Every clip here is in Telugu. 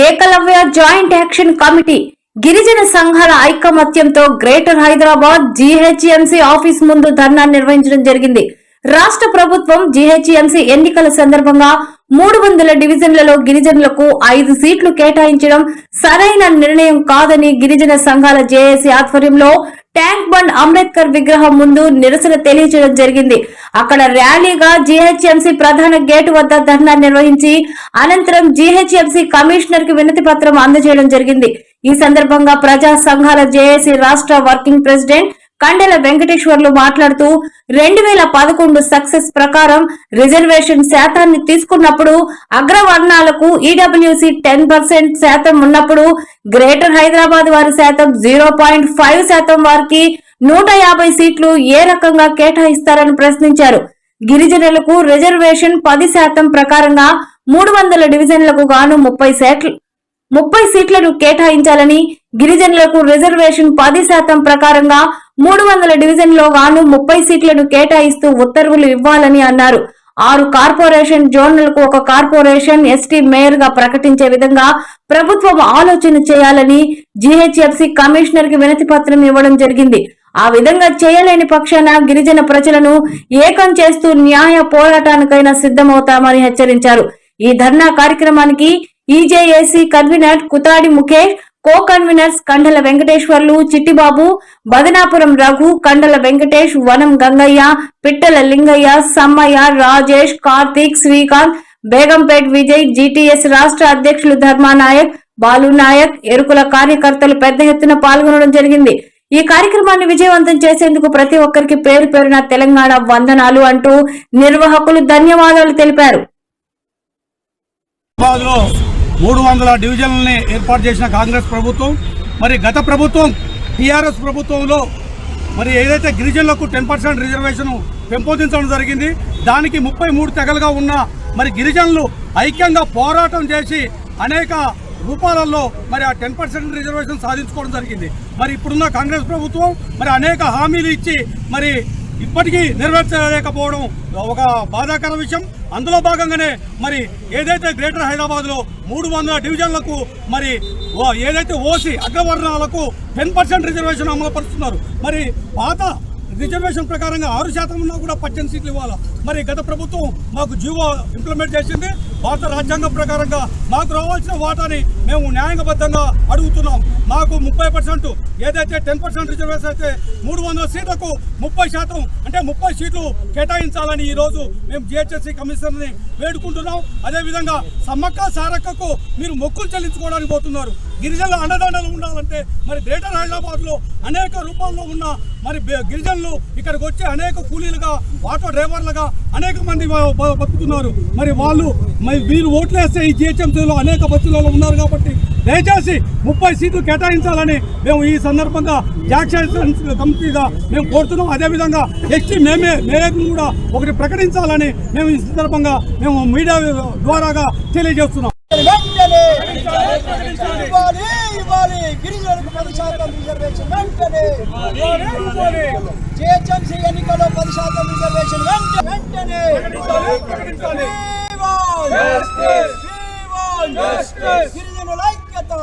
ఏకలవ్య జాయింట్ యాక్షన్ కమిటీ గిరిజన సంఘాల ఐకమత్యంతో గ్రేటర్ హైదరాబాద్ జీహెచ్ఎంసీ ఆఫీస్ ముందు ధర్నా నిర్వహించడం జరిగింది. రాష్ట్ర ప్రభుత్వం జీహెచ్ఎంసీ ఎన్నికల సందర్భంగా 300 డివిజన్లలో గిరిజనులకు 5 సీట్లు కేటాయించడం సరైన నిర్ణయం కాదని గిరిజన సంఘాల జేఏసీ ఆధ్వర్యంలో ట్యాంక్ బండ్ అంబేద్కర్ విగ్రహం ముందు నిరసన తెలియజేయడం జరిగింది. అక్కడ ర్యాలీగా జీహెచ్ఎంసీ ప్రధాన గేటు వద్ద ధర్నా నిర్వహించి అనంతరం జీహెచ్ఎంసీ కమిషనర్ కి వినతి పత్రం అందజేయడం జరిగింది. ఈ సందర్భంగా ప్రజా సంఘాల జేఏసీ రాష్ట్ర వర్కింగ్ ప్రెసిడెంట్ కండెల వెంకటేశ్వర్లు మాట్లాడుతూ 2011 సక్సెస్ ప్రకారం రిజర్వేషన్ శాతాన్ని తీసుకున్నప్పుడు అగ్రవర్ణాలకు ఈడబ్ల్యూసీ 10% శాతం ఉన్నప్పుడు గ్రేటర్ హైదరాబాద్ వారి శాతం 0.5% వారికి 150 సీట్లు ఏ రకంగా కేటాయిస్తారని ప్రశ్నించారు. గిరిజనులకు రిజర్వేషన్ 10% ప్రకారంగా 300 డివిజన్లకు గాను 30 సీట్లను కేటాయించాలని, గిరిజనులకు రిజర్వేషన్ 10% ప్రకారంగా 300 డివిజన్లో గాను 30 సీట్లను కేటాయిస్తూ ఉత్తర్వులు ఇవ్వాలని అన్నారు. 6 కార్పొరేషన్ జోన్లకు ఒక కార్పొరేషన్ ఎస్టీ మేయర్ గా ప్రకటించే విధంగా ప్రభుత్వం ఆలోచన చేయాలని జీహెచ్ఎంసీ కమిషనర్ కి వినతి పత్రం ఇవ్వడం జరిగింది. ఆ విధంగా చేయలేని పక్షాన గిరిజన ప్రజలను ఏకం చేస్తూ న్యాయ పోరాటానికైనా సిద్ధమవుతామని హెచ్చరించారు. ఈ ధర్నా కార్యక్రమానికి ఈజేఏసీ కన్వీనర్ కుతాడి ముఖేష్, కో కన్వీనర్స్ కండల వెంకటేశ్వర్లు, చిట్టిబాబు, బదనాపురం రఘు, కండల వెంకటేష్, వనం గంగయ్య, పిట్టల లింగయ్య, సమ్మయ్య, రాజేష్, కార్తీక్, శ్రీకాంత్, బేగంపేట్ విజయ్, జీటీఎస్ రాష్ట్ర అధ్యక్షులు ధర్మానాయక్, బాలు నాయక్, ఎరుకుల కార్యకర్తలు పెద్ద ఎత్తున పాల్గొనడం జరిగింది. ఈ కార్యక్రమాన్ని విజయవంతం చేసేందుకు ప్రతి ఒక్కరికి పేరు పేరున తెలంగాణ వందనాలు అంటూ నిర్వాహకులు ధన్యవాదాలు తెలిపారు. 300 డివిజన్లని ఏర్పాటు చేసిన కాంగ్రెస్ ప్రభుత్వం, మరి గత ప్రభుత్వం టీఆర్ఎస్ ప్రభుత్వంలో మరి ఏదైతే గిరిజనులకు 10% రిజర్వేషన్ పెంపొందించడం జరిగింది, దానికి 33 తెగలుగా ఉన్న మరి గిరిజనులు ఐక్యంగా పోరాటం చేసి అనేక రూపాలలో మరి ఆ 10% రిజర్వేషన్ సాధించుకోవడం జరిగింది. మరి ఇప్పుడున్న కాంగ్రెస్ ప్రభుత్వం మరి అనేక హామీలు ఇచ్చి మరి ఇప్పటికీ నెరవేర్చలేకపోవడం ఒక బాధాకర విషయం. అందులో భాగంగానే మరి ఏదైతే గ్రేటర్ హైదరాబాద్లో 300 డివిజన్లకు మరి ఏదైతే ఓసీ అగ్రవర్ణాలకు 10% రిజర్వేషన్ అమలు పరుస్తున్నారు. మరి పాత రిజర్వేషన్ ప్రకారంగా 6% ఉన్నా కూడా 18 సీట్లు ఇవ్వాలి. మరి గత ప్రభుత్వం మాకు జీవో ఇంప్లిమెంట్ చేసింది. భారత రాజ్యాంగం ప్రకారంగా మాకు రావాల్సిన వాటాని మేము న్యాయబద్ధంగా అడుగుతున్నాం. మాకు 30% ఏదైతే 10% రిజర్వేషన్ అయితే 300 సీట్లకు 30% అంటే 30 సీట్లు కేటాయించాలని ఈరోజు మేము జిహెచ్ఎంసీ కమిషనర్ని వేడుకుంటున్నాం. అదేవిధంగా సమ్మక్క సారక్కకు మీరు మొక్కులు చెల్లించుకోవడానికి పోతున్నారు. గిరిజనుల అండదండలు ఉండాలంటే మరి గ్రేటర్ హైదరాబాద్లో అనేక రూపాల్లో ఉన్న మరి గిరిజనులు ఇక్కడికి వచ్చి అనేక కూలీలుగా, ఆటో డ్రైవర్లుగా అనేక మంది బతుకుతున్నారు. మరి వాళ్ళు వీరు ఓట్లు వేస్తే ఈ జిహెచ్ఎంసీలో అనేక బస్సులలో ఉన్నారు కాబట్టి దయచేసి 30 సీట్లు కేటాయించాలని మేము ఈ సందర్భంగా యాక్షన్ కమిటీగా మేము కోరుతున్నాం. అదేవిధంగా ఎస్టీ మేయర్ను కూడా ఒకటి ప్రకటించాలని మేము ఈ సందర్భంగా మేము మీడియా ద్వారాగా తెలియజేస్తున్నాం. గిరిజనులకు 10% రిజర్వేషన్ వెంటనే, జీహెచ్ఎంసీ ఎన్నికల్లో 10% రిజర్వేషన్ వెంటనే. గిరిజనుల ఐక్యత,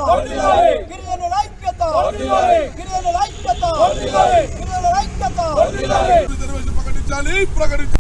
గిరిజనుల ఐక్యత, గిరిజనుల ఐక్యత, గిరిజనుల ఐక్యత.